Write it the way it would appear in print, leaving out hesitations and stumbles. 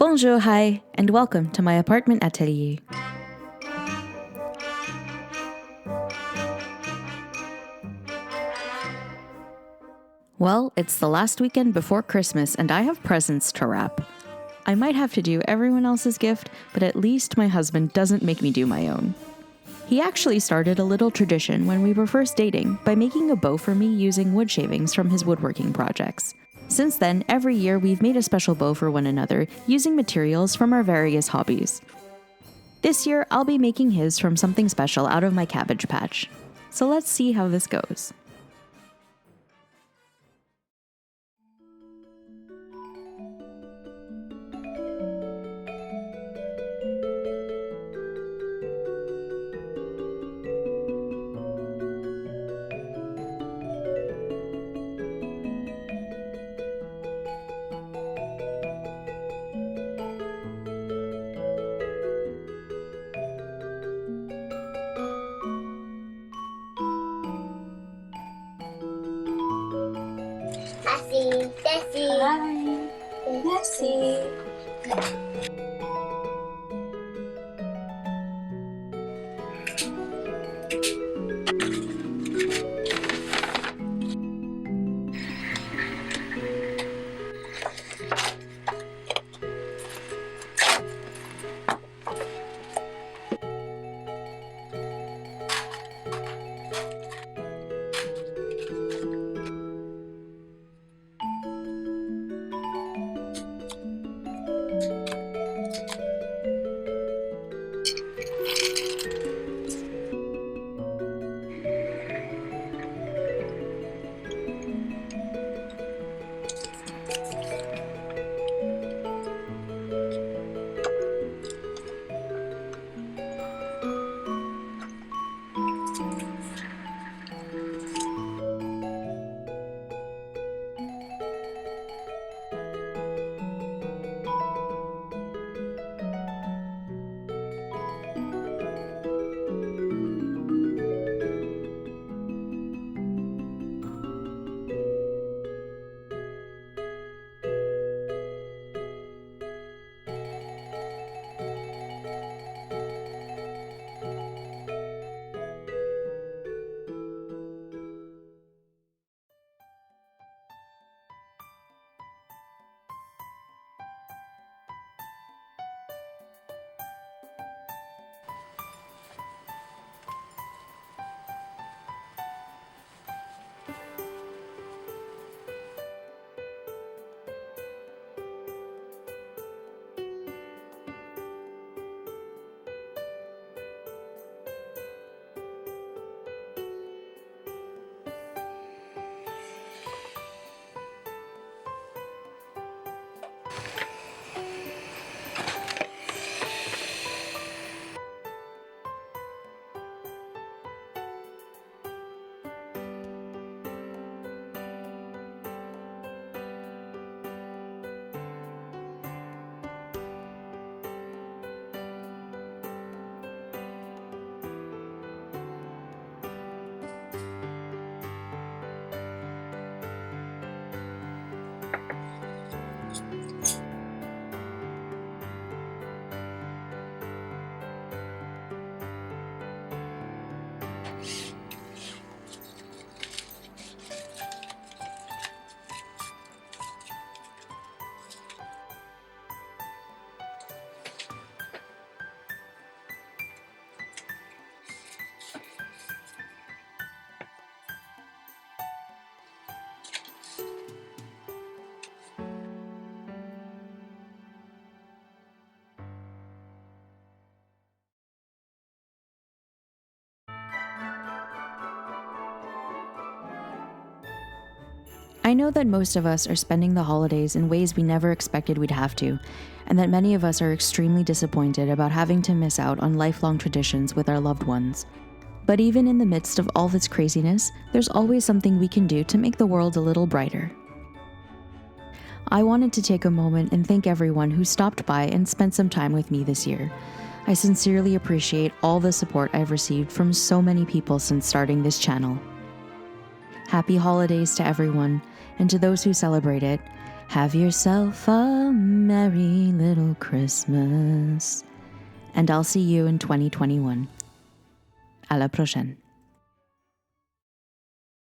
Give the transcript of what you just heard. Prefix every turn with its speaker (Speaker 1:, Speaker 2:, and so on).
Speaker 1: Bonjour, hi, and welcome to my apartment atelier. Well, it's the last weekend before Christmas and I have presents to wrap. I might have to do everyone else's gift, but at least my husband doesn't make me do my own. He actually started a little tradition when we were first dating by making a bow for me using wood shavings from his woodworking projects. Since then, every year we've made a special bow for one another using materials from our various hobbies. This year, I'll be making his from something special out of my cabbage patch. So let's see how this goes.
Speaker 2: Merci.
Speaker 1: I know that most of us are spending the holidays in ways we never expected we'd have to, and that many of us are extremely disappointed about having to miss out on lifelong traditions with our loved ones. But even in the midst of all this craziness, there's always something we can do to make the world a little brighter. I wanted to take a moment and thank everyone who stopped by and spent some time with me this year. I sincerely appreciate all the support I've received from so many people since starting this channel. Happy holidays to everyone, and to those who celebrate it, Have yourself a merry little Christmas. And I'll see you in 2021. À la prochaine.